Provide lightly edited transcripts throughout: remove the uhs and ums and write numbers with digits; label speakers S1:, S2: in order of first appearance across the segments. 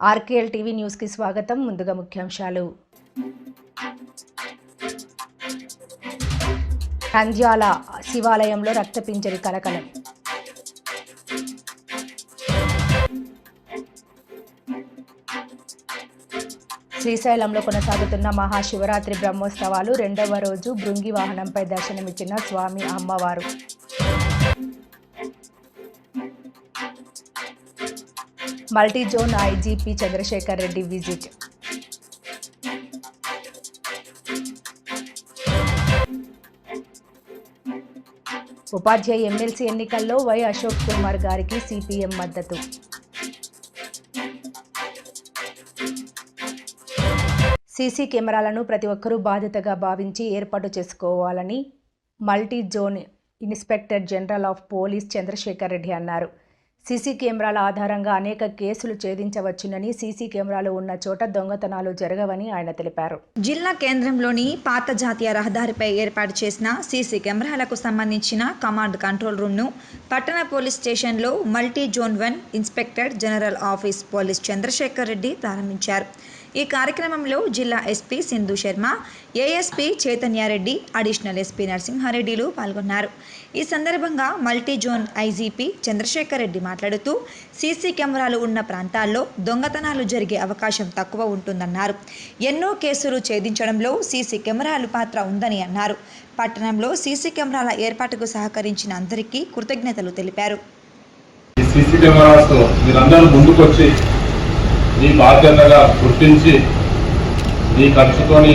S1: ఆర్కేఎల్ TV news కి స్వాగతం. ముందుగా ముఖ్యాంశాలు. నంద్యాల శివాలయంలో రక్తపింజరి కలకలం. శ్రీశైలంలో కొనసాగుతున్న మహాశివరాత్రి బ్రహ్మోత్సవాలు రెండవ రోజు భృంగి వాహనంపై దర్శనమిచ్చిన స్వామి అమ్మవారు. Multi zone IGP Chandrasekhar Reddy visit. ఉపాధ్యాయ ఎమ్మెల్సీ ఎన్నికల్లో వై అశోక్ కుమార్ గారికి సిపిఎం మద్దతు. సీసీ కెమెరాలను ప్రతి ఒక్కరూ బాధ్యతగా భావించి ఏర్పాటు చేసుకోవాలని multi zone inspector general of police Chandrasekhar Reddy అన్నారు. సీసీ కెమెరాల ఆధారంగా అనేక కేసులు ఛేదించవచ్చునని, సీసీ కెమెరాలు ఉన్న చోట దొంగతనాలు జరగవని ఆయన తెలిపారు.
S2: జిల్లా కేంద్రంలోని పాత జాతీయ రహదారిపై ఏర్పాటు చేసిన సీసీ కెమెరాలకు సంబంధించిన కమాండ్ కంట్రోల్ రూమ్ను పట్టణ పోలీస్ స్టేషన్లో multi zone 1 inspector general of police Chandrasekhar Reddy ప్రారంభించారు. ఈ కార్యక్రమంలో జిల్లా SP Sindhu Sharma, ASP Chaitanya Reddy, additional SP నరసింహారెడ్డిలు పాల్గొన్నారు. ఈ సందర్భంగా multi zone IGP Chandrasekhar Reddy మాట్లాడుతూ సీసీ కెమెరాలు ఉన్న ప్రాంతాల్లో దొంగతనాలు జరిగే అవకాశం తక్కువ ఉంటుందన్నారు. ఎన్నో కేసులు ఛేదించడంలో సీసీ కెమెరాలు పాత్ర ఉందని అన్నారు. పట్టణంలో సీసీ కెమెరాల ఏర్పాటుకు సహకరించిన అందరికీ కృతజ్ఞతలు తెలిపారు.
S3: సీసీ కెమెరాస్ మీరందరూ ముందుకొచ్చి ఈ బాధ్యతగా గుర్తించి ఈ ఖర్చుతోని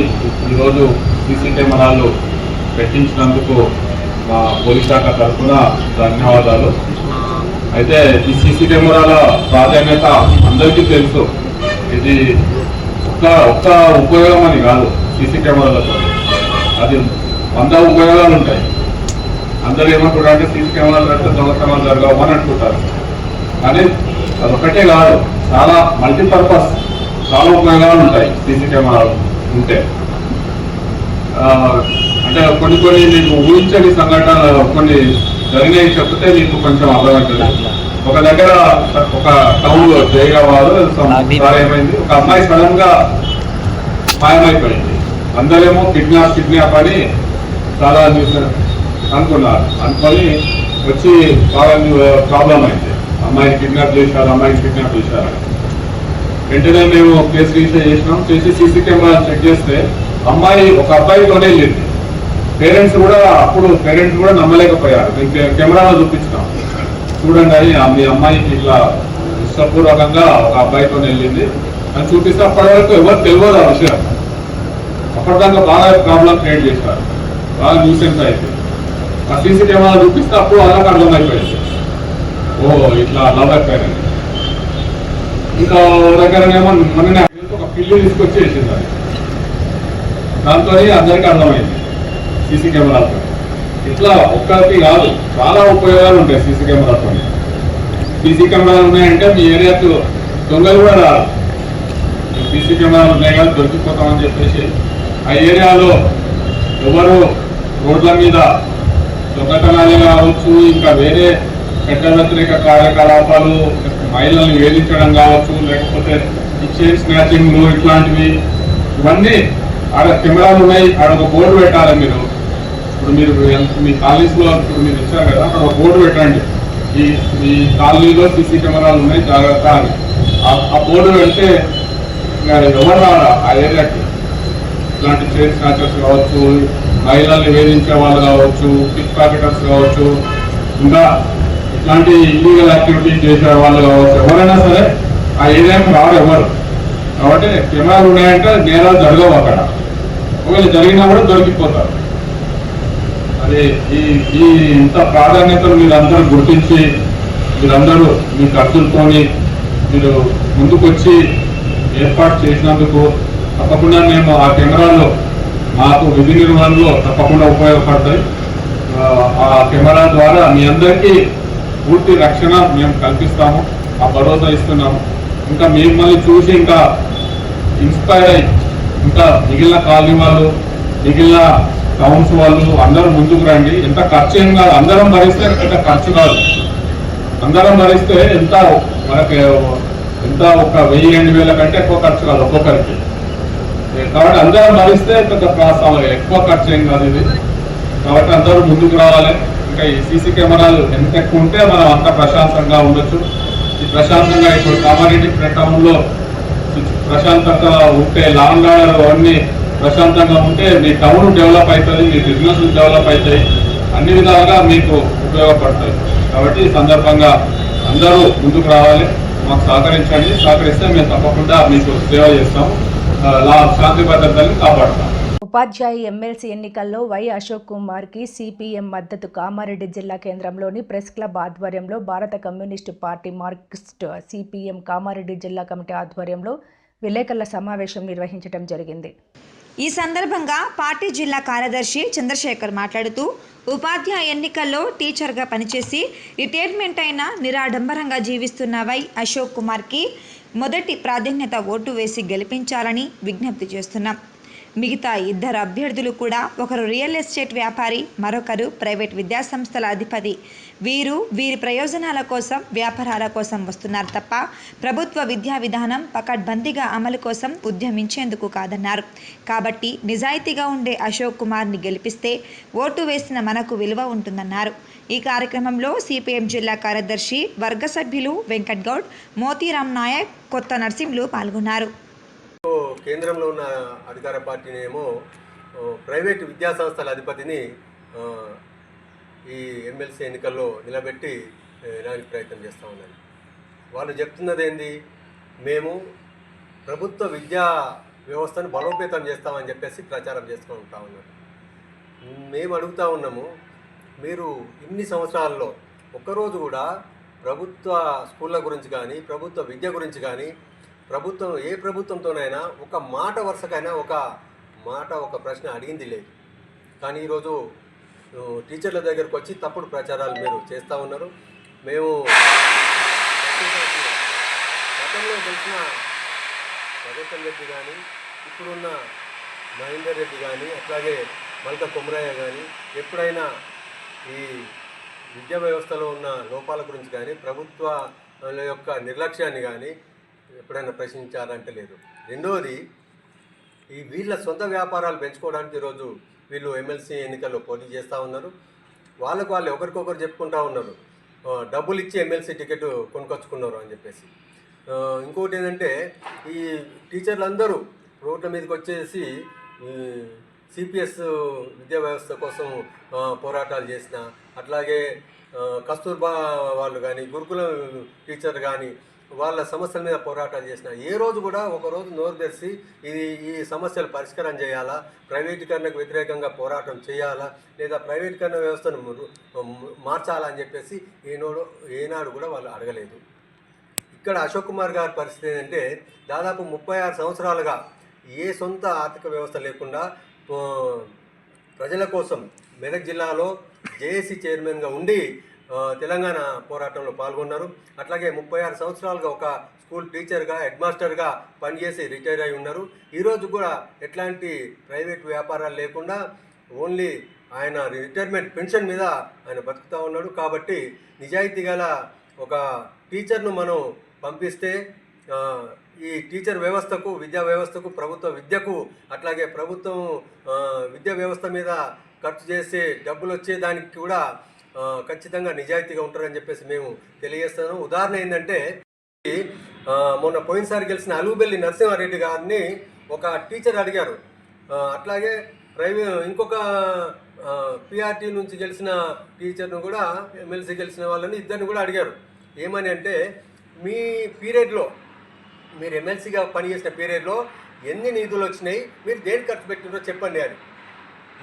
S3: ఈరోజు సీసీ కెమెరాలు పెట్టించినందుకు మా పోలీస్ శాఖ తరఫున ధన్యవాదాలు. అయితే ఈ సీసీ కెమెరాల ప్రాధాన్యత అందరికీ తెలుసు. ఇది ఒక్క ఉపయోగం అని కాదు. సీసీ కెమెరాలతో అది 100 ఉపయోగాలు ఉంటాయి. అందరూ ఏమంటారంటే సీసీ కెమెరాలు పెడితే దొంగతనాలు జరగవు అని అనుకుంటారు. కానీ అదొక్కటే కాదు, చాలా మల్టీపర్పస్ చాలా ఉపయోగాలు ఉంటాయి సీసీ కెమెరాలు ఉంటే. అంటే కొన్ని మీకు ఊహించని సంఘటనలు కొన్ని జరిగినాయి చెప్తే మీకు కొంచెం అర్థమవుతుంది. ఒక దగ్గర ఒక టౌన్లో జైరాబాద్ ఏమైంది, ఒక అమ్మాయి సడన్ గా మాయమైపోయింది. అందరేమో కిడ్నాప్ అని చాలా అనుకున్నారు. అనుకొని వచ్చి బాగా ప్రాబ్లం అయింది. అమ్మాయిని కిడ్నాప్ చేశారు. వెంటనే మేము కేసు రిజిస్టర్ చేసినాం. చేసి సీసీ కెమెరా చెక్ చేస్తే ఒక అబ్బాయితోనే వెళ్ళింది. పేరెంట్స్ కూడా నమ్మలేకపోయారు. కెమెరాలో చూపించినాం, చూడండి అని మీ అమ్మాయికి ఇట్లా ఇష్టపూర్వకంగా ఒక అబ్బాయితోనే వెళ్ళింది అని చూపిస్తే అప్పటి వరకు ఎవరు తెలియదు ఆ విషయం. అప్పటిదాకా బాగా ప్రాబ్లం క్రియేట్ చేశారు, బాగా న్యూసెన్స్ అయితే. ఆ సీసీ కెమెరా చూపిస్తే అప్పుడు అలాగే అర్థమైపోయింది, ఇట్లా లవ్ అయిపోయారు. ఇంకా దగ్గరనేమో మొన్న ఒక పిల్లి తీసుకొచ్చి వేసింది. దాంతో అందరికీ అర్థమైంది సీసీ కెమెరాతో. ఇట్లా ఒక్కరికి కాదు, చాలా ఉపయోగాలు ఉంటాయి సీసీ కెమెరాతో. సీసీ కెమెరాలు ఉన్నాయంటే మీ ఏరియాకు దొంగలు కూడా రాదు. సీసీ కెమెరాలు ఉన్నాయి కానీ దొరికిపోతామని చెప్పేసి ఆ ఏరియాలో ఎవరు రోడ్ల మీద దొంగతనాలే కావచ్చు, ఇంకా వేరే చట్ట వ్యతిరేక కార్యకలాపాలు, మహిళలను వేధించడం కావచ్చు, లేకపోతే చైన్ స్నాచింగ్లు ఇట్లాంటివి, ఇవన్నీ ఆడ కెమెరాలు ఉన్నాయి. ఆడ ఒక బోర్డు పెట్టాలి. మీరు మీ కాలనీస్లో ఇప్పుడు మీరు ఇచ్చారు కదా, అక్కడ ఒక బోర్డు పెట్టండి, ఈ కాలనీలో సీసీ కెమెరాలు ఉన్నాయి జాగ్రత్త అని. ఆ బోర్డు పెడితే ఎవరు రారా ఆ ఏరియాకి. ఇట్లాంటి చైన్ స్నాచర్స్ కావచ్చు, మహిళల్ని వేధించే వాళ్ళు కావచ్చు, పిక్ పాకెటర్స్ కావచ్చు, ఇంకా ఇట్లాంటి ఇల్లీగల్ యాక్టివిటీస్ చేసే వాళ్ళు కావచ్చు, ఎవరైనా సరే ఆ ఏరియాకి రారు ఎవరు. కాబట్టి కెమెరాలు ఉన్నాయంటే నేరాలు జరగవు అక్కడ. ఒకవేళ జరిగినా కూడా దొరికిపోతారు. అది ఈ ఇంత ప్రాధాన్యతను మీరందరూ గుర్తించి మీరందరూ మీ ఖర్చులతోని మీరు ముందుకొచ్చి ఏర్పాటు చేసినందుకు తప్పకుండా మేము ఆ కెమెరాలు మాకు విధి నిర్వహణలో తప్పకుండా ఉపయోగపడతాయి. ఆ కెమెరా ద్వారా మీ అందరికీ పూర్తి రక్షణ మేము కల్పిస్తాము, ఆ భరోసా ఇస్తున్నాము. ఇంకా మిమ్మల్ని చూసి ఇంకా ఇన్స్పైర్ అయ్యి ఇంకా మిగిలిన కాలనీ వాళ్ళు, మిగిలిన టౌన్స్ వాళ్ళు అందరూ ముందుకు రండి. ఎంత ఖర్చు ఏం కాదు, అందరం భరిస్తే ఎంత ఖర్చు కాదు. అందరం భరిస్తే ఎంత మనకి ఎంత ఒక 1000-2000 కంటే ఎక్కువ ఖర్చు కాదు ఒక్కొక్కరికి. కాబట్టి అందరం భరిస్తే పెద్ద ప్రాసాలు ఎక్కువ ఖర్చు ఏం కాదు ఇది. కాబట్టి అందరూ ముందుకు రావాలి. ఇంకా ఈ సీసీ కెమెరాలు ఎంత ఎక్కువ ఉంటే మనం అంత ప్రశాంతంగా ఉండొచ్చు. ఈ ప్రశాంతంగా ఇప్పుడు కామారెడ్డి టౌన్లో ప్రశాంతత ఉంటే, లాంగ్ ఆర్డర్ అవన్నీ ప్రశాంతంగా ఉంటే మీ టౌన్ డెవలప్ అవుతుంది, మీ బిజినెస్ డెవలప్ అవుతాయి, అన్ని విధాలుగా మీకు ఉపయోగపడతాయి. కాబట్టి ఈ సందర్భంగా అందరూ ముందుకు రావాలి, మాకు సహకరించండి. సహకరిస్తే మేము తప్పకుండా మీకు సేవ చేస్తాము, శాంతి భద్రతల్ని కాపాడుతాం.
S1: ఉపాధ్యాయ ఎమ్మెల్సీ ఎన్నికల్లో వై అశోక్ కుమార్కి సిపిఎం మద్దతు. కామారెడ్డి జిల్లా కేంద్రంలోని ప్రెస్ క్లబ్ ఆధ్వర్యంలో భారత communist party Marxist CPM Kamareddy జిల్లా కమిటీ ఆధ్వర్యంలో విలేకరుల సమావేశం నిర్వహించడం జరిగింది.
S2: ఈ సందర్భంగా పార్టీ జిల్లా కార్యదర్శి చంద్రశేఖర్ మాట్లాడుతూ, ఉపాధ్యాయ ఎన్నికల్లో టీచర్గా పనిచేసి రిటైర్మెంట్ అయిన నిరాడంబరంగా జీవిస్తున్న వై అశోక్ కుమార్కి మొదటి ప్రాధాన్యత ఓటు వేసి గెలిపించాలని విజ్ఞప్తి చేస్తున్నాం. మిగతా ఇద్దరు అభ్యర్థులు కూడా, ఒకరు రియల్ ఎస్టేట్ వ్యాపారి, మరొకరు ప్రైవేట్ విద్యాసంస్థల అధిపతి. వీరి ప్రయోజనాల కోసం, వ్యాపారాల కోసం వస్తున్నారు తప్ప ప్రభుత్వ విద్యా విధానం పకడ్బందీగా అమలు కోసం ఉద్యమించేందుకు కాదన్నారు. కాబట్టి నిజాయితీగా ఉండే అశోక్ కుమార్ని గెలిపిస్తే ఓటు వేసిన మనకు విలువ ఉంటుందన్నారు. ఈ కార్యక్రమంలో సిపిఎం జిల్లా కార్యదర్శి వర్గ సభ్యులు వెంకట్ గౌడ్, మోతీరామ్ నాయక్, కొత్త నర్సింహులు పాల్గొన్నారు.
S4: కేంద్రంలో ఉన్న అధికార పార్టీనేమో ప్రైవేటు విద్యాసంస్థల అధిపతిని ఈ ఎమ్మెల్సీ ఎన్నికల్లో నిలబెట్టి దానికి ప్రయత్నం చేస్తూ ఉన్నారు. వాళ్ళు చెప్తున్నది ఏంది, మేము ప్రభుత్వ విద్యా వ్యవస్థను బలోపేతం చేస్తామని చెప్పేసి ప్రచారం చేస్తూ ఉంటా ఉన్నారు. మేము అడుగుతూ ఉన్నాము, మీరు ఇన్ని సంవత్సరాల్లో ఒక్కరోజు కూడా ప్రభుత్వ స్కూళ్ళ గురించి కానీ, ప్రభుత్వ విద్య గురించి కానీ, ప్రభుత్వం ఏ ప్రభుత్వంతోనైనా ఒక మాట వరుసకైనా ఒక ప్రశ్న అడిగింది లేదు. కానీ ఈరోజు టీచర్ల దగ్గరకు వచ్చి తప్పుడు ప్రచారాలు మీరు చేస్తూ ఉన్నారు. మేము గతంలో గెలిచిన రఘుత్తం రెడ్డి కానీ, ఇప్పుడున్న మహేందర్ రెడ్డి కానీ, అట్లాగే మల్క కొమరయ్య కానీ ఎప్పుడైనా ఈ విద్యా వ్యవస్థలో ఉన్న లోపాల గురించి కానీ, ప్రభుత్వ యొక్క నిర్లక్ష్యాన్ని కానీ ఎప్పుడైనా ప్రశ్నించారంటే లేదు. రెండవది, ఈ వీళ్ళ సొంత వ్యాపారాలు పెంచుకోవడానికి ఈరోజు వీళ్ళు ఎమ్మెల్సీ ఎన్నికల్లో పోటీ చేస్తూ ఉన్నారు. వాళ్ళకు వాళ్ళు ఒకరికొకరు చెప్పుకుంటూ ఉన్నారు, డబ్బులు ఇచ్చి ఎమ్మెల్సీ టికెట్ కొనుక్కొచ్చుకున్నారు అని చెప్పేసి. ఇంకోటి ఏంటంటే, ఈ టీచర్లు అందరూ రోడ్ల మీదకి వచ్చేసి సిపిఎస్ విద్యా వ్యవస్థ కోసం పోరాటాలు చేసిన, అట్లాగే కస్తూర్బా వాళ్ళు కానీ, గురుకులం టీచర్ కానీ వాళ్ళ సమస్యల మీద పోరాటాలు చేసిన, ఏ రోజు కూడా ఒకరోజు నోరు తెరిచి ఈ సమస్యలు పరిష్కారం చేయాలా, ప్రైవేటీకరణకు వ్యతిరేకంగా పోరాటం చేయాలా, లేదా ప్రైవేటీకరణ వ్యవస్థను మార్చాలా అని చెప్పేసి ఏనాడు కూడా వాళ్ళు అడగలేదు. ఇక్కడ అశోక్ కుమార్ గారి పరిస్థితి ఏంటంటే, దాదాపు 36 సంవత్సరాలుగా ఏ సొంత ఆర్థిక వ్యవస్థ లేకుండా ప్రజల కోసం మెదక్ జిల్లాలో జేఏసీ చైర్మన్గా ఉండి తెలంగాణ పోరాటంలో పాల్గొన్నారు. అట్లాగే 36 సంవత్సరాలుగా ఒక స్కూల్ టీచర్గా, హెడ్ మాస్టర్గా పనిచేసి రిటైర్ అయి ఉన్నారు. ఈరోజు కూడా ఎట్లాంటి ప్రైవేట్ వ్యాపారాలు లేకుండా ఓన్లీ ఆయన రిటైర్మెంట్ పెన్షన్ మీద ఆయన బతుకుతూ ఉన్నాడు. కాబట్టి నిజాయితీ గల ఒక టీచర్ను మనం పంపిస్తే ఈ టీచర్ వ్యవస్థకు, విద్యా వ్యవస్థకు, ప్రభుత్వ విద్యకు, అట్లాగే ప్రభుత్వం విద్యా వ్యవస్థ మీద ఖర్చు చేసే డబ్బులు వచ్చేదానికి కూడా ఖచ్చితంగా నిజాయితీగా ఉంటారని చెప్పేసి మేము తెలియజేస్తాను. ఉదాహరణ ఏంటంటే, మొన్న పోయినసారి గెలిచిన అలుగుబెల్లి నరసింహారెడ్డి గారిని ఒక టీచర్ అడిగారు. అట్లాగే ఇంకొక పిఆర్టీ నుంచి గెలిచిన టీచర్ను కూడా, ఎమ్మెల్సీ గెలిచిన వాళ్ళని ఇద్దరిని కూడా అడిగారు. ఏమని అంటే, మీ పీరియడ్లో, మీరు ఎమ్మెల్సీగా పనిచేసిన పీరియడ్లో ఎన్ని నిధులు వచ్చినాయి, మీరు దేనికి ఖర్చు పెట్టినారో చెప్పండి అని.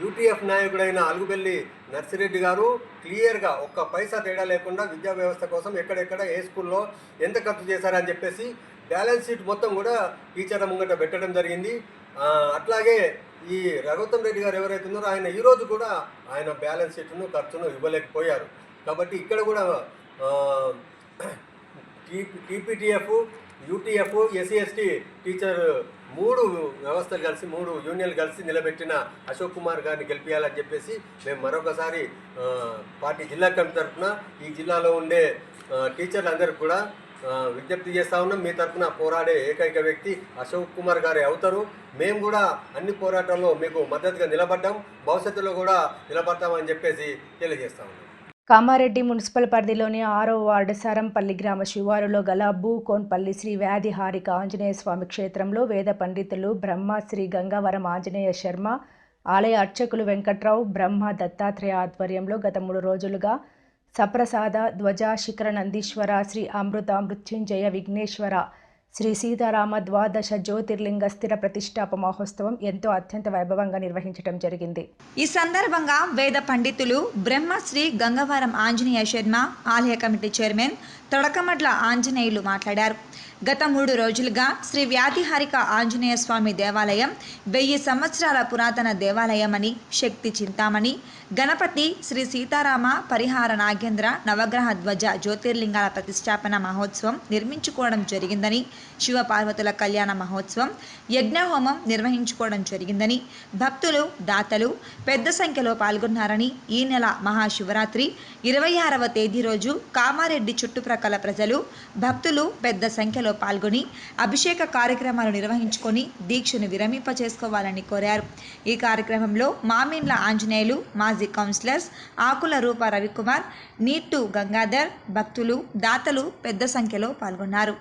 S4: యూటీఎఫ్ నాయకుడైన అలుగుబెల్లి నర్సిరెడ్డి గారు క్లియర్గా ఒక్క పైసా తేడా లేకుండా విద్యా వ్యవస్థ కోసం ఎక్కడెక్కడ ఏ స్కూల్లో ఎంత ఖర్చు చేశారని చెప్పేసి బ్యాలెన్స్ షీట్ మొత్తం కూడా టీచర్ల ముంగట పెట్టడం జరిగింది. అట్లాగే ఈ రఘుత్తం రెడ్డి గారు ఎవరైతే ఉన్నారో ఆయన ఈరోజు కూడా ఆయన బ్యాలెన్స్ షీట్ను ఖర్చును ఇవ్వలేకపోయారు. కాబట్టి ఇక్కడ కూడా TPTF, UTF, SC ST teacher 3 వ్యవస్థలు కలిసి, 3 యూనియన్లు కలిసి నిలబెట్టిన అశోక్ కుమార్ గారిని గెలిపించాలని చెప్పేసి మేము మరొకసారి పార్టీ జిల్లా కమిటీ తరఫున ఈ జిల్లాలో ఉండే టీచర్లందరికీ కూడా విజ్ఞప్తి చేస్తూ ఉన్నాం. మీ తరఫున పోరాడే ఏకైక వ్యక్తి అశోక్ కుమార్ గారే అవుతారు. మేము కూడా అన్ని పోరాటాల్లో మీకు మద్దతుగా నిలబడ్డాం, భవిష్యత్తులో కూడా నిలబడతామని చెప్పేసి తెలియజేస్తా ఉన్నాం.
S1: కామారెడ్డి మున్సిపల్ పరిధిలోని 6వ వార్డు సరంపల్లి గ్రామ శివారులో గల భూకోన్పల్లి శ్రీ వ్యాధిహారిక ఆంజనేయ స్వామి క్షేత్రంలో వేద పండితులు బ్రహ్మ శ్రీ గంగవరం ఆంజనేయ శర్మ, ఆలయ అర్చకులు వెంకట్రావు, బ్రహ్మ దత్తాత్రేయ ఆధ్వర్యంలో గత 3 రోజులుగా సప్రసాద ధ్వజ శిఖర నందీశ్వర శ్రీ అమృత మృత్యుంజయ విఘ్నేశ్వర శ్రీ సీతారామ ద్వాదశ జ్యోతిర్లింగ స్థిర ప్రతిష్టాప మహోత్సవం ఎంతో అత్యంత వైభవంగా నిర్వహించడం జరిగింది.
S2: ఈ సందర్భంగా వేద పండితులు బ్రహ్మశ్రీ గంగవరం ఆంజనేయ శర్మ, ఆలయ కమిటీ చైర్మన్ తొడకమడ్ల ఆంజనేయులు మాట్లాడారు. గత 3 రోజులుగా శ్రీ వ్యాధిహారిక ఆంజనేయ స్వామి దేవాలయం 1000 సంవత్సరాల పురాతన దేవాలయమని, శక్తి చింతామణి, గణపతి, శ్రీ సీతారామ పరిహార నాగేంద్ర నవగ్రహ ధ్వజ జ్యోతిర్లింగాల ప్రతిష్టాపన మహోత్సవం నిర్మించుకోవడం జరిగిందని, శివపార్వతుల కళ్యాణ మహోత్సవం, యజ్ఞహోమం నిర్వహించుకోవడం జరిగిందని, భక్తులు దాతలు పెద్ద సంఖ్యలో పాల్గొన్నారని, ఈ నెల మహాశివరాత్రి 26వ తేదీ రోజు కామారెడ్డి చుట్టుప్రక్కల ప్రజలు భక్తులు పెద్ద సంఖ్యలో పాల్గొని అభిషేక కార్యక్రమాలు నిర్వహించుకొని దీక్షను విరమింపచేసుకోవాలని కోరారు. ఈ కార్యక్రమంలో మామిండ్ల ఆంజనేయులు, మాజీ కౌన్సిలర్స్ ఆకుల రూప రవికుమార్, నీట్టు గంగాధర్, భక్తులు దాతలు పెద్ద సంఖ్యలో పాల్గొన్నారు.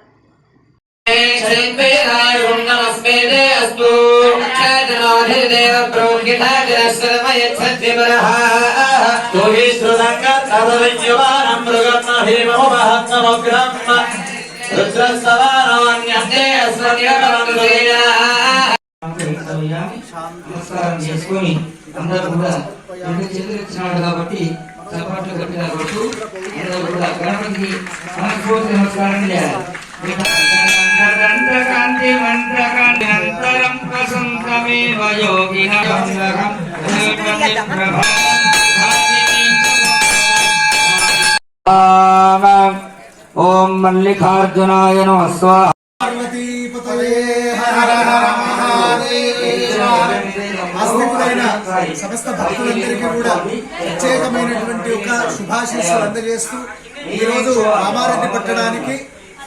S5: నమస్కారం చేసుకొని అందరూ కూడా 2 చేతులు ఇచ్చినాడు కాబట్టి చప్పట్లు కొట్టిన కొట్టు అందరూ కూడా గణపతికి మనస్ఫూర్తి నమస్కారం చేయాలి. ఓం మల్లికార్జునాయ నమః స్వాహా.
S6: ఆస్తికులైన సమస్త భక్తులందరికీ కూడా ప్రత్యేకమైనటువంటి ఒక శుభాశీస్సులు అందజేస్తూ ఈరోజు కామారెడ్డి పట్టణానికి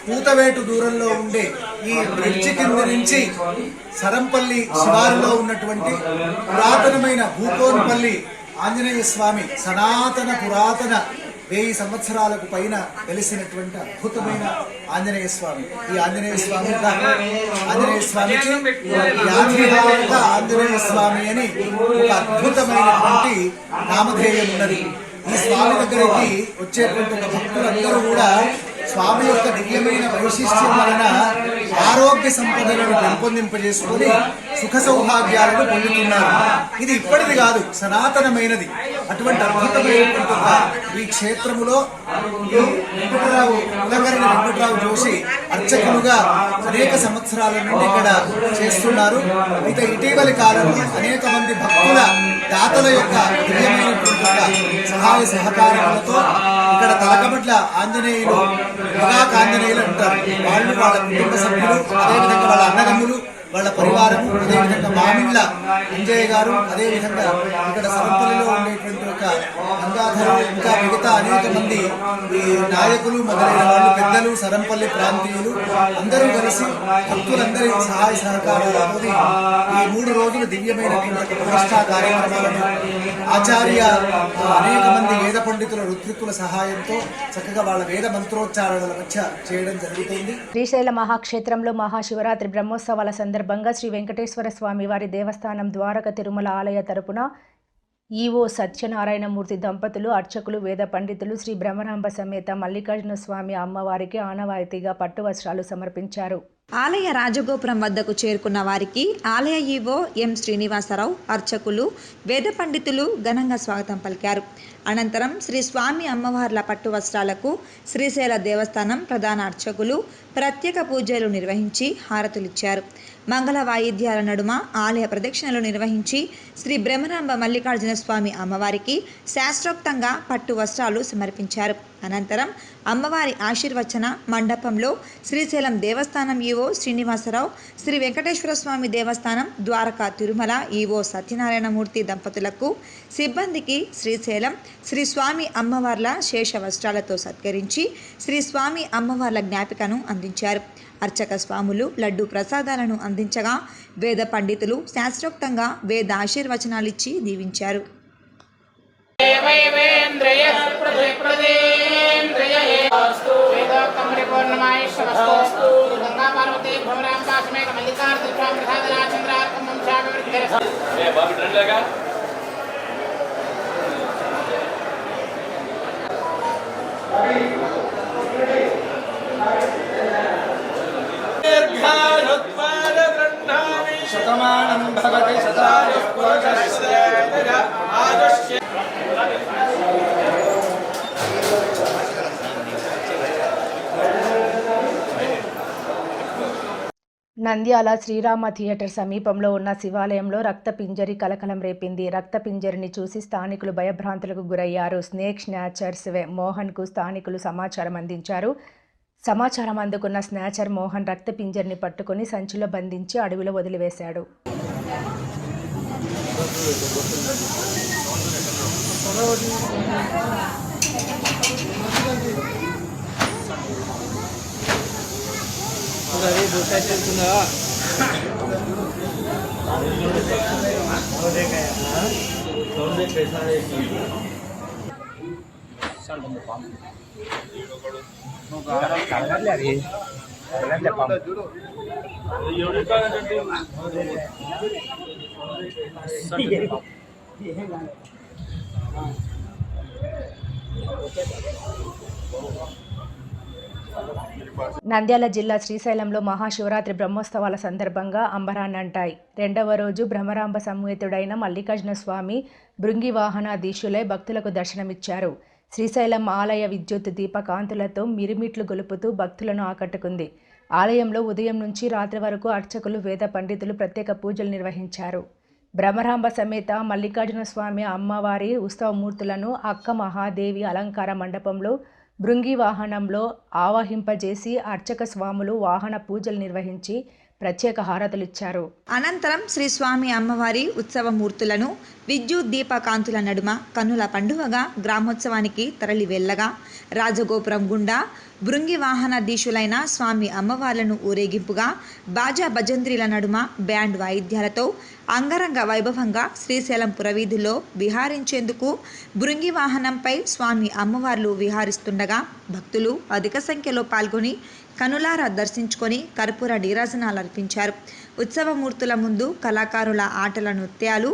S6: పూతవేటు దూరంలో ఉండే ఈ బ్రిడ్జి కింద నుంచి సరంపల్లి శివారులో ఉన్నటువంటి పురాతనమైన భూకోన్పల్లి ఆంజనేయ స్వామి సనాతన పురాతన 1000 సంవత్సరాలకు పైన వెలిసినటువంటి అద్భుతమైన ఆంజనేయ స్వామి. ఈ ఆంజనేయ స్వామికి వ్యాధిహారిక ఆంజనేయ స్వామి అని ఒక అద్భుతమైనటువంటి నామధేయం ఉన్నది. ఈ స్వామి దగ్గరికి వచ్చేటువంటి ఒక భక్తులందరూ కూడా స్వామి యొక్క దివ్యమైన వైశిష్ట్యం వలన ఆరోగ్య సంపదలను పెంపొందింపజేసుకుని సుఖ సౌభాగ్యాలను పొందుతున్నారు. ఇది ఇప్పటిది కాదు, సనాతనమైనది. అటువంటి అద్భుతమైనటువంటి ఈ క్షేత్రములో వెంకట్రావు జోషి అర్చకులుగా అనేక సంవత్సరాల నుండి ఇక్కడ చేస్తున్నారు. అయితే ఇటీవలి కాలంలో అనేక మంది భక్తుల దాతల యొక్క దివ్యమైనటువంటి సహాయ సహకారాలతో ఇక్కడ తలకమట్ల ఆంజనేయులు, ఆంజనేయులు అంటారు, వాళ్ళు వాళ్ళ కుటుంబ సభ్యులు, అదేవిధంగా వాళ్ళ అన్నదమ్ములు, వాళ్ళ పరివారము, అదేవిధంగా మామిళ్ళ అంజయ్య గారు, అదేవిధంగా ఇక్కడ సరంపల్లిలో ఉండేటువంటి ఒక గంగాధరు, ఇంకా మిగతా అనేక మంది ఈ నాయకులు మొదలైన వాళ్ళు, పెద్దలు, సరంపల్లి ప్రాంతీయులు అందరూ కలిసి భక్తులందరి సహాయ సహకారాలతో ఈ 3 రోజులు దివ్యమైనటువంటి ప్రతిష్టా కార్యక్రమాలను ఆచార్య అనేక మంది వేద పండితుల ఋత్విక్కుల సహాయంతో చక్కగా వాళ్ళ వేద మంత్రోచ్చారణల మధ్య చేయడం జరుగుతుంది.
S1: శ్రీశైల మహాక్షేత్రంలో మహాశివరాత్రి బ్రహ్మోత్సవాల సందర్భంగా శ్రీ వెంకటేశ్వర స్వామి వారి దేవస్థానం ద్వారక తిరుమల ఆలయ తరపున ఈవో సత్యనారాయణమూర్తి దంపతులు, అర్చకులు, వేద పండితులు శ్రీ బ్రహ్మరాంబ సమేత మల్లికార్జున స్వామి అమ్మవారికి ఆనవాయితీగా పట్టు వస్త్రాలు సమర్పించారు.
S2: ఆలయ రాజగోపురం వద్దకు చేరుకున్న వారికి ఆలయ ఈవో ఎం శ్రీనివాసరావు, అర్చకులు, వేద పండితులు ఘనంగా స్వాగతం పలికారు. అనంతరం శ్రీ స్వామి అమ్మవార్ల పట్టు వస్త్రాలకు శ్రీశైల దేవస్థానం ప్రధాన అర్చకులు ప్రత్యేక పూజలు నిర్వహించి హారతులిచ్చారు. మంగళ వాయిద్యాల నడుమ ఆలయ ప్రదక్షిణలు నిర్వహించి శ్రీ బ్రహ్మరాంబ మల్లికార్జున స్వామి అమ్మవారికి శాస్త్రోక్తంగా పట్టు వస్త్రాలు సమర్పించారు. అనంతరం అమ్మవారి ఆశీర్వచన మండపంలో శ్రీశైలం దేవస్థానం ఈవో శ్రీనివాసరావు, శ్రీ వెంకటేశ్వర స్వామి దేవస్థానం ద్వారకా తిరుమల ఈవో సత్యనారాయణమూర్తి దంపతులకు, సిబ్బందికి శ్రీశైలం శ్రీ స్వామి అమ్మవార్ల శేష వస్త్రాలతో సత్కరించి శ్రీ స్వామి అమ్మవార్ల జ్ఞాపికను అందించారు. అర్చక స్వాములు లడ్డు ప్రసాదాలను అందించగా వేద పండితులు శాస్త్రోక్తంగా వేద ఆశీర్వచనాలిచ్చి దీవించారు.
S6: శతమానం భవతి శతాయుః పురుషస్య ఆయుష్య.
S1: నంద్యాల శ్రీరామ థియేటర్ సమీపంలో ఉన్న శివాలయంలో రక్తపింజరి కలకలం రేపింది. రక్తపింజరిని చూసి స్థానికులు భయభ్రాంతులకు గురయ్యారు. స్నేక్ స్నాచర్స్ మోహన్కు స్థానికులు సమాచారం అందించారు. సమాచారం అందుకున్న స్నాచర్ మోహన్ రక్తపింజరిని పట్టుకుని సంచిలో బంధించి అడవిలో వదిలివేశాడు. నంద్యాల జిల్లా శ్రీశైలంలో మహాశివరాత్రి బ్రహ్మోత్సవాల సందర్భంగా అంబరాన్నంటాయి. రెండవ రోజు బ్రహ్మరాంబ సమేతుడైన మల్లికార్జున స్వామి భృంగి వాహనాధీశులై భక్తులకు దర్శనమిచ్చారు. శ్రీశైలం ఆలయ విద్యుత్ దీపకాంతులతో మిరిమిట్లు గొలుపుతూ భక్తులను ఆకట్టుకుంది. ఆలయంలో ఉదయం నుంచి రాత్రి వరకు అర్చకులు, వేద పండితులు ప్రత్యేక పూజలు నిర్వహించారు. బ్రహ్మరాంబ సమేత మల్లికార్జున స్వామి అమ్మవారి ఉత్సవమూర్తులను అక్క మహాదేవి అలంకార మండపంలో భృంగి వాహనంలో ఆవాహింపజేసి అర్చక స్వాములు వాహన పూజలు నిర్వహించి ప్రత్యేక హారతులిచ్చారు.
S2: అనంతరం శ్రీ స్వామి అమ్మవారి ఉత్సవమూర్తులను విద్యుత్ దీపకాంతుల నడుమ కన్నుల పండువగా గ్రామోత్సవానికి తరలి వెళ్ళగా రాజగోపురం గుండా భృంగి వాహనాధీశులైన స్వామి అమ్మవార్లను ఊరేగింపుగా బాజా భజంత్రీల నడుమ బ్యాండ్ వాయిద్యాలతో అంగరంగ వైభవంగా శ్రీశైలం పురవీధుల్లో విహారించేందుకు భృంగి వాహనంపై స్వామి అమ్మవార్లు విహారిస్తుండగా భక్తులు అధిక సంఖ్యలో పాల్గొని కనులారా దర్శించుకొని కర్పూర నీరాజనాలు అర్పించారు. ఉత్సవమూర్తుల ముందు కళాకారుల ఆటల నృత్యాలు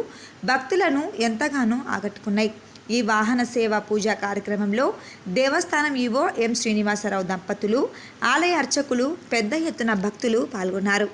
S2: భక్తులను ఎంతగానో ఆకట్టుకున్నాయి. ఈ వాహన సేవ పూజా కార్యక్రమంలో దేవస్థానం ఈవో ఎం శ్రీనివాసరావు దంపతులు, ఆలయ అర్చకులు, పెద్ద ఎత్తున భక్తులు పాల్గొన్నారు.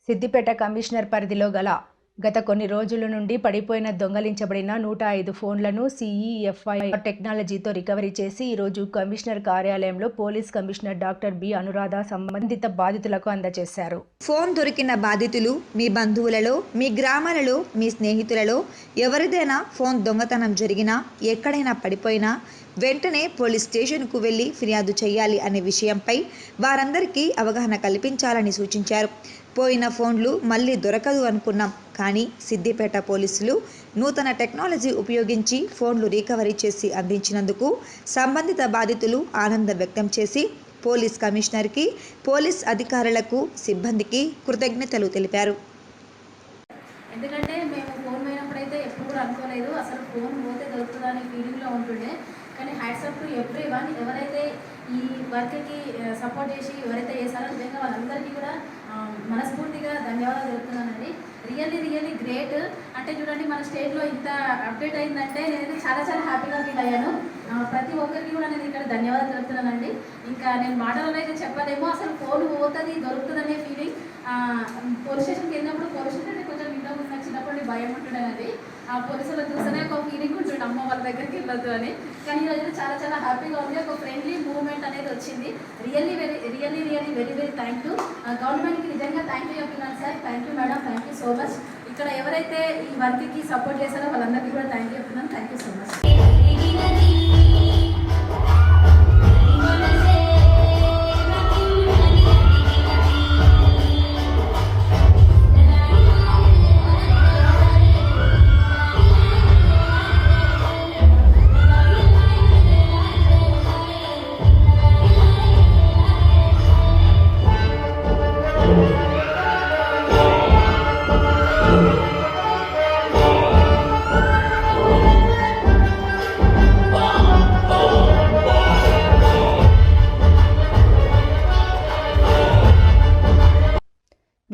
S1: సిద్దిపేట కమిషనర్ పరిధిలో గత కొన్ని రోజుల నుండి పడిపోయిన దొంగలించబడిన 105 ఫోన్లను CEFI టెక్నాలజీతో రికవరీ చేసి ఈరోజు కమిషనర్ కార్యాలయంలో police commissioner doctor B Anuradha సంబంధిత బాధితులకు అందజేశారు.
S2: ఫోన్ దొరికిన బాధితులు మీ బంధువులలో, మీ గ్రామాలలో, మీ స్నేహితులలో ఎవరిదైనా ఫోన్ దొంగతనం జరిగినా, ఎక్కడైనా పడిపోయినా వెంటనే పోలీస్ స్టేషన్కు వెళ్ళి ఫిర్యాదు చేయాలి అనే విషయంపై వారందరికీ అవగాహన కల్పించాలని సూచించారు. పోయిన ఫోన్లు మళ్ళీ దొరకదు అనుకున్నాం, కానీ సిద్దిపేట పోలీసులు నూతన టెక్నాలజీ ఉపయోగించి ఫోన్లు రికవరీ చేసి అందించినందుకు సంబంధిత బాధితులు ఆనందం వ్యక్తం చేసి పోలీస్ కమిషనర్కి, పోలీస్ అధికారులకు, సిబ్బందికి కృతజ్ఞతలు తెలిపారు.
S7: ఎందుకంటే మేము ఫోన్ పోయినప్పుడైతే ఎప్పుడు కూడా దొరకలేదు, అసలు ఫోన్ పోతే దొరుకుతుందా అనే ఫీలింగ్లో ఉంటుండే. కానీ హ్యాట్సప్ టు ఎవ్రీ వన్, ఎవరైతే ఈ వర్క్కి సపోర్ట్ చేసి ఎవరైతే చేశారో నిజంగా వాళ్ళందరికీ కూడా మనస్ఫూర్తిగా ధన్యవాదాలు చెప్తున్నానండి. Really great. అంటే చూడండి, మన స్టేట్లో ఇంత అప్డేట్ అయిందంటే నేనైతే చాలా హ్యాపీగా ఫీల్ అయ్యాను. ప్రతి ఒక్కరికి కూడా నేను ఇక్కడ ధన్యవాదాలు చెప్తున్నానండి. ఇంకా నేను మాటలలో అయితే చెప్పలేమో, అసలు ఫోన్ పోతుంది దొరుకుతుందనే ఫీలింగ్. పోలీస్ స్టేషన్కి వెళ్ళినప్పుడు పోలీస్ స్టేషన్ అంటే కొంచెం ఇంట్లో ఉన్న చిన్నప్పటి భయం ఉంటుండేనండి. ఆ పోలీసులు చూస్తేనే ఒక ఫీలింగ్ ఉంటుండే, అమ్మ వాళ్ళ దగ్గరికి వెళ్ళొద్దు అని. కానీ ఈరోజు చాలా హ్యాపీగా ఉంది. ఒక ఫ్రెండ్లీ మూవ్మెంట్ అనేది వచ్చింది. Really very thank you. గవర్నమెంట్కి నిజంగా థ్యాంక్ యూ చెప్తున్నాను sir. Thank you madam, thank you so much. ఇక్కడ ఎవరైతే ఈ వర్క్కి సపోర్ట్ చేశారో వాళ్ళందరికీ కూడా థ్యాంక్ యూ చెప్తున్నాను. Thank you so much.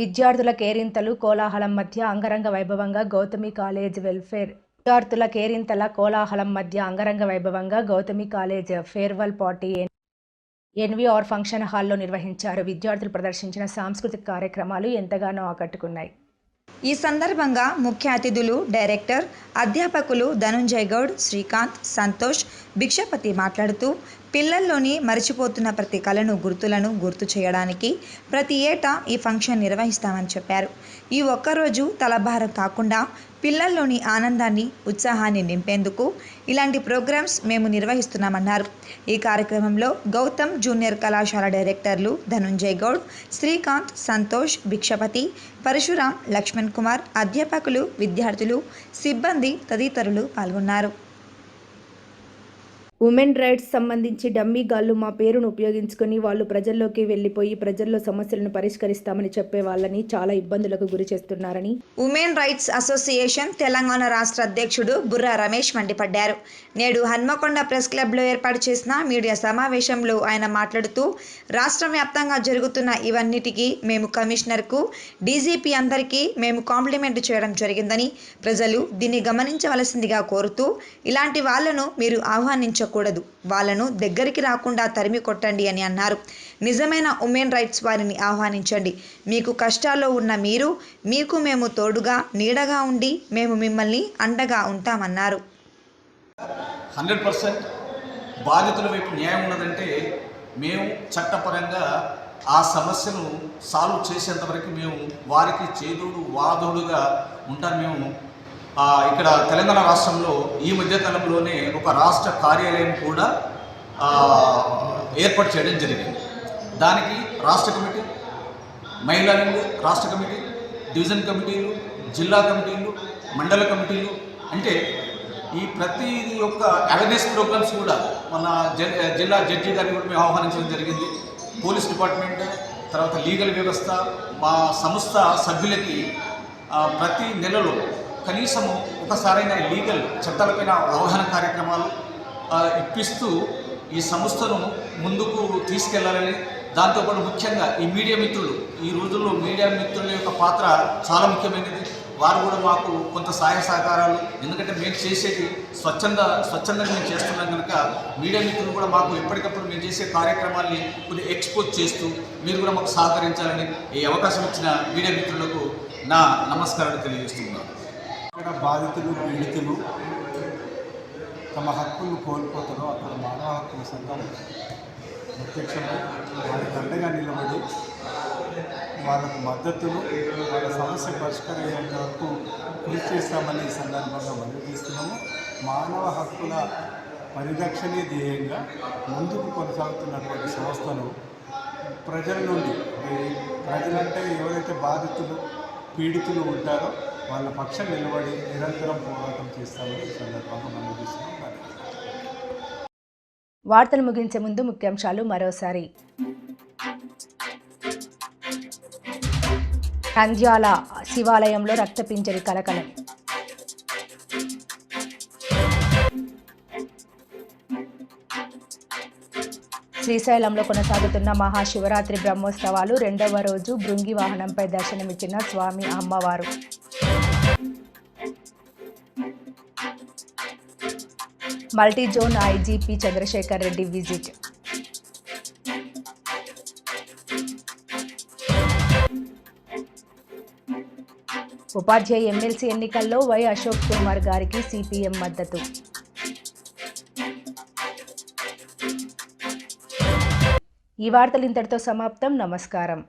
S1: విద్యార్థుల కేరింతలు కోలాహలం మధ్య అంగరంగ వైభవంగా గౌతమి కాలేజ్ వెల్ఫేర్ విద్యార్థుల కేరింతల కోలాహలం మధ్య అంగరంగ వైభవంగా Gautami college farewell party NVR function హాల్లో నిర్వహించారు. విద్యార్థులు ప్రదర్శించిన సాంస్కృతిక కార్యక్రమాలు ఎంతగానో ఆకట్టుకున్నాయి.
S2: ఈ సందర్భంగా ముఖ్య అతిథులు డైరెక్టర్, అధ్యాపకులు ధనుంజయ్ గౌడ్, శ్రీకాంత్, సంతోష్, భిక్షపతి మాట్లాడుతూ పిల్లల్లోని మరిచిపోతున్న ప్రతి కళను గుర్తు చేయడానికి ప్రతి ఏటా ఈ ఫంక్షన్ నిర్వహిస్తామని చెప్పారు. ఈ ఒక్కరోజు తలభారం కాకుండా పిల్లల్లోని ఆనందాన్ని, ఉత్సాహాన్ని నింపేందుకు ఇలాంటి ప్రోగ్రామ్స్ మేము నిర్వహిస్తున్నామన్నారు. ఈ కార్యక్రమంలో గౌతమ్ జూనియర్ కళాశాల డైరెక్టర్లు ధనుంజయ్ గౌడ్, శ్రీకాంత్, సంతోష్, భిక్షపతి, పరశురాం, లక్ష్మణ్ కుమార్, అధ్యాపకులు, విద్యార్థులు, సిబ్బంది తదితరులు పాల్గొన్నారు.
S1: ఉమెన్ రైట్స్ సంబంధించి డమ్మీ గాళ్ళు మా పేరును ఉపయోగించుకొని వాళ్ళు ప్రజల్లోకి వెళ్ళిపోయి ప్రజల్లో సమస్యలను పరిష్కరిస్తామని చెప్పే వాళ్ళని చాలా ఇబ్బందులకు గురి చేస్తున్నారని
S2: ఉమెన్ రైట్స్ అసోసియేషన్ తెలంగాణ రాష్ట్ర అధ్యక్షుడు బుర్రా రమేష్ మండిపడ్డారు. నేడు హన్మకొండ ప్రెస్ క్లబ్లో ఏర్పాటు చేసిన మీడియా సమావేశంలో ఆయన మాట్లాడుతూ రాష్ట్ర వ్యాప్తంగా జరుగుతున్న ఇవన్నిటికీ మేము కమిషనర్కు, డీజీపీ అందరికీ మేము కాంప్లిమెంట్ చేయడం జరిగిందని, ప్రజలు దీన్ని గమనించవలసిందిగా కోరుతూ ఇలాంటి వాళ్లను మీరు ఆహ్వానించకూడదు, వాళ్ళను దగ్గరికి రాకుండా తరిమి కొట్టండి అని అన్నారు. నిజమైన ఉమెన్ రైట్స్ వారిని ఆహ్వానించండి. మీకు కష్టాల్లో ఉన్న మీరు, మీకు మేము తోడుగా నీడగా ఉండి మేము మిమ్మల్ని అండగా ఉంటామన్నారు.
S8: 100% బాధితుల వైపు న్యాయం ఉన్నదంటే మేము చట్టపరంగా ఆ సమస్యను సాల్వ్ చేసేంత వరకు మేము వారికి చేదోడు వాదోడుగా ఉంటాం. మేము ఇక్కడ తెలంగాణ రాష్ట్రంలో ఈ మధ్యకాలంలోనే ఒక రాష్ట్ర కార్యాలయం కూడా ఏర్పాటు చేయడం జరిగింది. దానికి రాష్ట్ర కమిటీ, మహిళా వింగ్ రాష్ట్ర కమిటీ, డివిజన్ కమిటీలు, జిల్లా కమిటీలు, మండల కమిటీలు, అంటే ఈ ప్రతి ఒక్క అవేర్నెస్ ప్రోగ్రామ్స్ కూడా మన జిల్లా జడ్జి గారిని కూడా మేము ఆహ్వానించడం జరిగింది. పోలీస్ డిపార్ట్మెంట్, తర్వాత లీగల్ వ్యవస్థ, మా సంస్థ సభ్యులకి ప్రతి నెలలో కనీసము ఒకసారైనా లీగల్ చట్టాలపైన అవగాహన కార్యక్రమాలు ఇప్పిస్తూ ఈ సంస్థను ముందుకు తీసుకెళ్లాలని, దాంతోపాటు ముఖ్యంగా ఈ మీడియా మిత్రులు, ఈ రోజుల్లో మీడియా మిత్రుల యొక్క పాత్ర చాలా ముఖ్యమైనది. వారు కూడా మాకు కొంత సహాయ సహకారాలు, ఎందుకంటే మేము చేసేది స్వచ్ఛందంగా మేము చేస్తున్నాం కనుక మీడియా మిత్రులు కూడా మాకు ఎప్పటికప్పుడు మేము చేసే కార్యక్రమాల్ని కొద్దిగా ఎక్స్పోజ్ చేస్తూ మీరు కూడా మాకు సహకరించాలని ఈ అవకాశం ఇచ్చిన మీడియా మిత్రులకు నా నమస్కారాలు తెలియజేస్తున్నాను.
S9: అక్కడ బాధితులు, పీడితులు తమ హక్కులను కోల్పోతారో అక్కడ మానవ హక్కుల సంఘం ప్రత్యక్షంగా వారికి అండగా నిలబడి వాళ్ళకు మద్దతులు, వాళ్ళ సమస్య పరిష్కరించేంత వరకు కృషి చేస్తామని ఈ సందర్భంగా వెల్లడిస్తున్నాము. మానవ హక్కుల పరిరక్షణే ధ్యేయంగా ముందుకు కొనసాగుతున్నటువంటి సంస్థను ప్రజల నుండి, ప్రజలంటే ఎవరైతే బాధితులు, పీడితులు ఉంటారో వాళ్ళ పక్షం నిలబడి నిరంతరం పోరాటం చేస్తామని ఈ సందర్భంగా వెల్లడిస్తున్నాం.
S1: వార్తలు ముగించే ముందు ముఖ్యాంశాలు మరోసారి. నంద్యాల శివాలయంలో రక్తపింజరి కలకలం. శ్రీశైలంలో కొనసాగుతున్న మహాశివరాత్రి బ్రహ్మోత్సవాలు 2వ రోజు భృంగి వాహనంపై దర్శనమిచ్చిన స్వామి అమ్మవారు. Multi zone IGP Chandrasekhar Reddy visit. ఉపాధ్యాయ ఎమ్మెల్సీ ఎన్నికల్లో వై అశోక్ కుమార్ గారికి సిపిఎం మద్దతు. ఈ వార్తలు ఇంతటితో సమాప్తం. నమస్కారం.